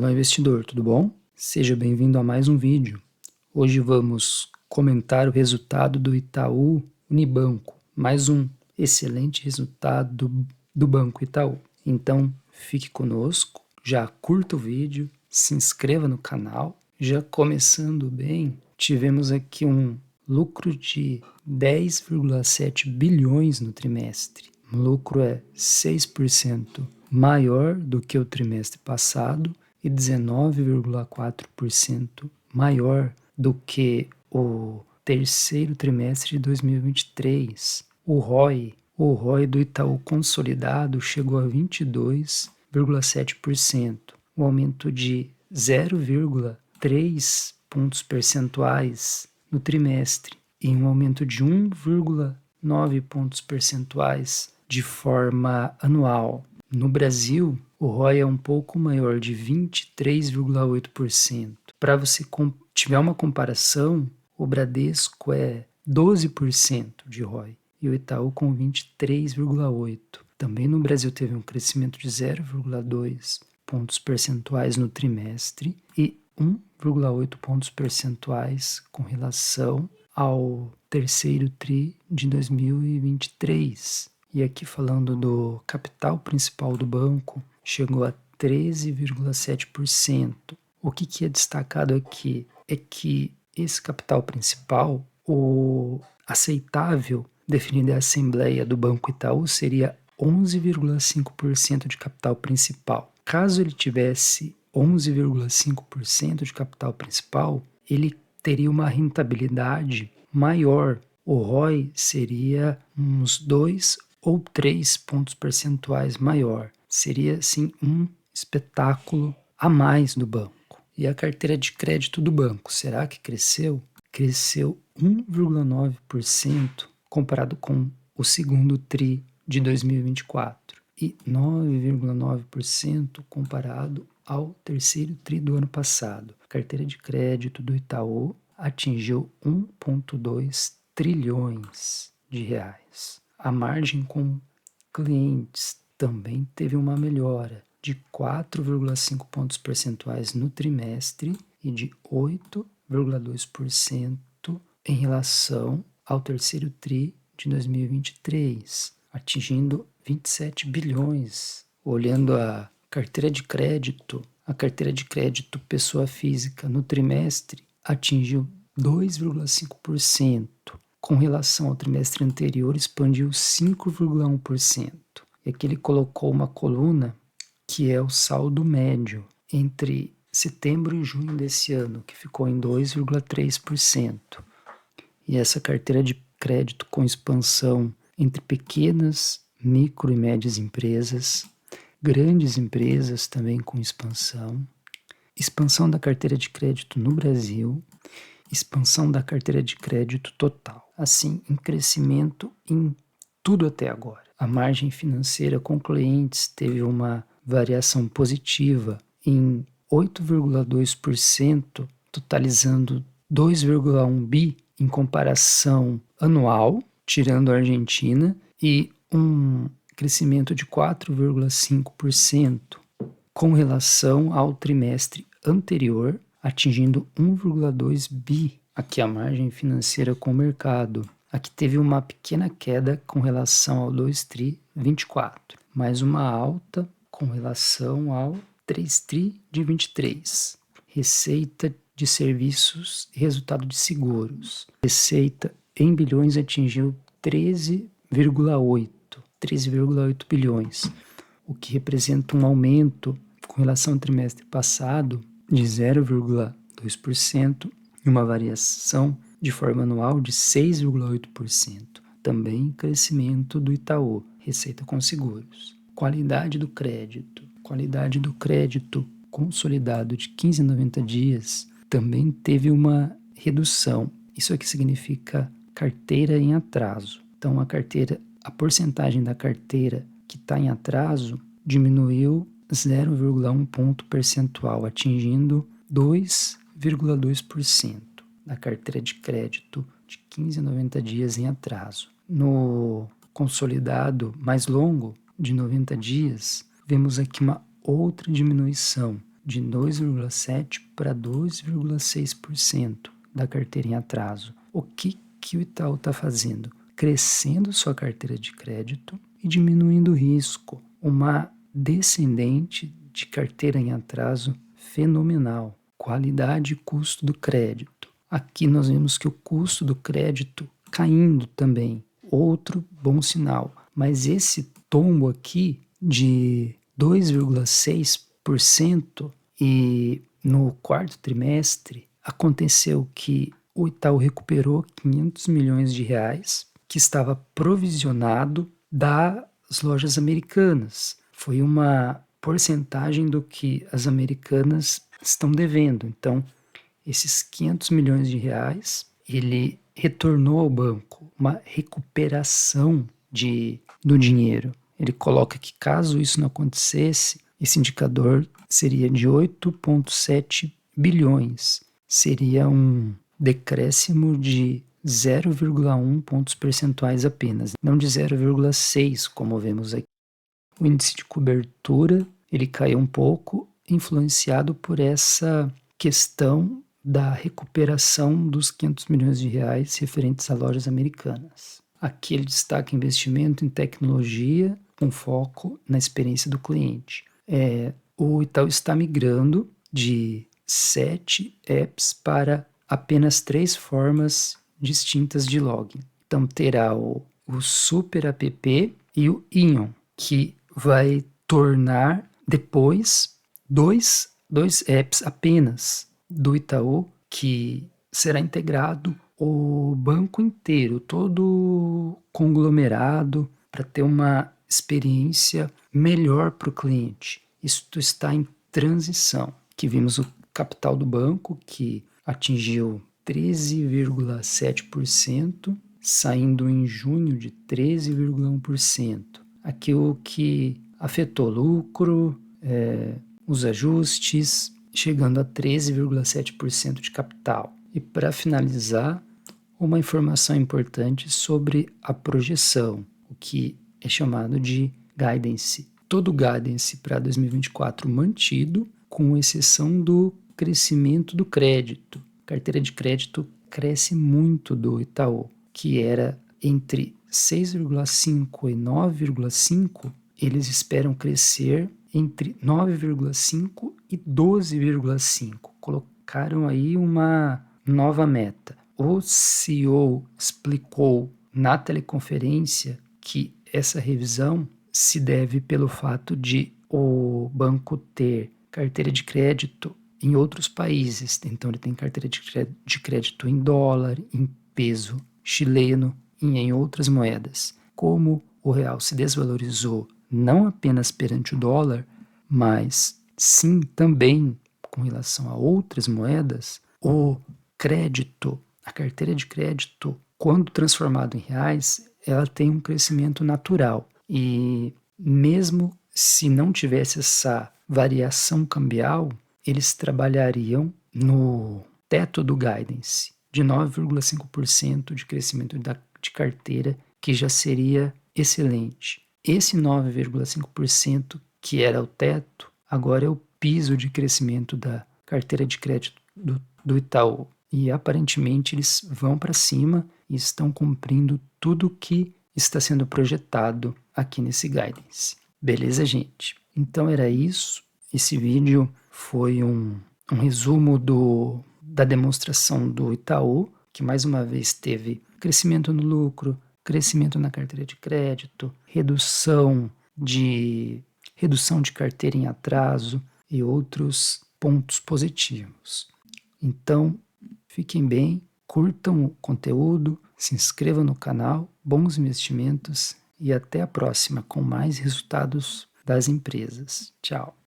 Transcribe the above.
Olá, investidor, tudo bom? Seja bem-vindo a mais um vídeo. Hoje vamos comentar o resultado do Itaú Unibanco, mais um excelente resultado do Banco Itaú. Então, fique conosco, já curta o vídeo, se inscreva no canal. Já começando bem, tivemos aqui um lucro de 10,7 bilhões no trimestre. O lucro é 6% maior do que o trimestre passado e 19,4% maior do que o terceiro trimestre de 2023. O ROI do Itaú consolidado chegou a 22,7%, um aumento de 0,3 pontos percentuais no trimestre e um aumento de 1,9 pontos percentuais de forma anual. No Brasil, o ROI é um pouco maior, de 23,8%. Para você tiver uma comparação, o Bradesco é 12% de ROI e o Itaú com 23,8%. Também no Brasil teve um crescimento de 0,2 pontos percentuais no trimestre e 1,8 pontos percentuais com relação ao terceiro tri de 2023. E aqui falando do capital principal do banco, chegou a 13,7%. O que é destacado aqui é que esse capital principal, o aceitável definido em Assembleia do Banco Itaú, seria 11,5% de capital principal. Caso ele tivesse 11,5% de capital principal, ele teria uma rentabilidade maior. O ROI seria uns 2 ou 3 pontos percentuais maior. Seria, sim, um espetáculo a mais do banco. E a carteira de crédito do banco, será que cresceu? Cresceu 1,9% comparado com o segundo tri de 2024 e 9,9% comparado ao terceiro tri do ano passado. A carteira de crédito do Itaú atingiu 1,2 trilhões de reais. A margem com clientes também teve uma melhora de 4,5 pontos percentuais no trimestre e de 8,2% em relação ao terceiro tri de 2023, atingindo 27 bilhões. Olhando a carteira de crédito pessoa física no trimestre atingiu 2,5%. Com relação ao trimestre anterior, expandiu 5,1%. E aqui ele colocou uma coluna que é o saldo médio entre setembro e junho desse ano, que ficou em 2,3%. E essa carteira de crédito com expansão entre pequenas, micro e médias empresas, grandes empresas também com expansão da carteira de crédito no Brasil, expansão da carteira de crédito total. Assim, em crescimento em tudo até agora. A margem financeira com clientes teve uma variação positiva em 8,2%, totalizando 2,1 bi em comparação anual, tirando a Argentina, e um crescimento de 4,5% com relação ao trimestre anterior, atingindo 1,2 bi. Aqui a margem financeira com o mercado. Aqui teve uma pequena queda com relação ao 2TRI 24, mas uma alta com relação ao 3TRI de 23. Receita de serviços e resultado de seguros. Receita em bilhões atingiu 13,8 bilhões, o que representa um aumento com relação ao trimestre passado de 0,2% e uma variação de forma anual de 6,8%. Também crescimento do Itaú, receita com seguros. Qualidade do crédito consolidado de 15 a 90 dias também teve uma redução. Isso aqui significa carteira em atraso. Então a porcentagem da carteira que está em atraso diminuiu 0,1 ponto percentual, atingindo 2,2% da carteira de crédito de 15 a 90 dias em atraso. No consolidado mais longo, de 90 dias, vemos aqui uma outra diminuição de 2,7% para 2,6% da carteira em atraso. O que o Itaú está fazendo? Crescendo sua carteira de crédito e diminuindo o risco. Uma descendente de carteira em atraso fenomenal. Qualidade e custo do crédito. Aqui nós vemos que o custo do crédito caindo também. Outro bom sinal. Mas esse tombo aqui de 2,6% e no quarto trimestre aconteceu que o Itaú recuperou 500 milhões de reais que estava provisionado das lojas americanas. Foi uma porcentagem do que as americanas estão devendo. Então, esses 500 milhões de reais, ele retornou ao banco, uma recuperação do dinheiro. Ele coloca que caso isso não acontecesse, esse indicador seria de 8,7 bilhões. Seria um decréscimo de 0,1 pontos percentuais apenas, não de 0,6 como vemos aqui. O índice de cobertura ele caiu um pouco, influenciado por essa questão da recuperação dos 500 milhões de reais referentes a lojas americanas. Aqui ele destaca investimento em tecnologia com foco na experiência do cliente. O Itaú está migrando de 7 apps para apenas 3 formas distintas de login. Então terá o Super App e o Ion, que vai tornar depois dois apps apenas do Itaú, que será integrado o banco inteiro, todo conglomerado, para ter uma experiência melhor para o cliente. Isso está em transição. Aqui vimos o capital do banco, que atingiu 13,7%, saindo em junho de 13,1%. Aqui o que afetou lucro, os ajustes, chegando a 13,7% de capital. E para finalizar, uma informação importante sobre a projeção, o que é chamado de guidance. Todo o guidance para 2024 mantido, com exceção do crescimento do crédito. A carteira de crédito cresce muito do Itaú, que era entre 6,5 e 9,5, eles esperam crescer entre 9,5 e 12,5. Colocaram aí uma nova meta. O CEO explicou na teleconferência que essa revisão se deve pelo fato de o banco ter carteira de crédito em outros países. Então ele tem carteira de crédito em dólar, em peso chileno e em outras moedas. Como o real se desvalorizou não apenas perante o dólar, mas sim também com relação a outras moedas, o crédito, a carteira de crédito, quando transformado em reais, ela tem um crescimento natural. E mesmo se não tivesse essa variação cambial, eles trabalhariam no teto do guidance, de 9,5% de crescimento de carteira, que já seria excelente. Esse 9,5% que era o teto, agora é o piso de crescimento da carteira de crédito do Itaú. E aparentemente eles vão para cima e estão cumprindo tudo que está sendo projetado aqui nesse guidance. Beleza, gente? Então era isso. Esse vídeo foi um resumo da demonstração do Itaú, que mais uma vez teve crescimento no lucro, crescimento na carteira de crédito, redução de carteira em atraso e outros pontos positivos. Então, fiquem bem, curtam o conteúdo, se inscrevam no canal, bons investimentos e até a próxima com mais resultados das empresas. Tchau!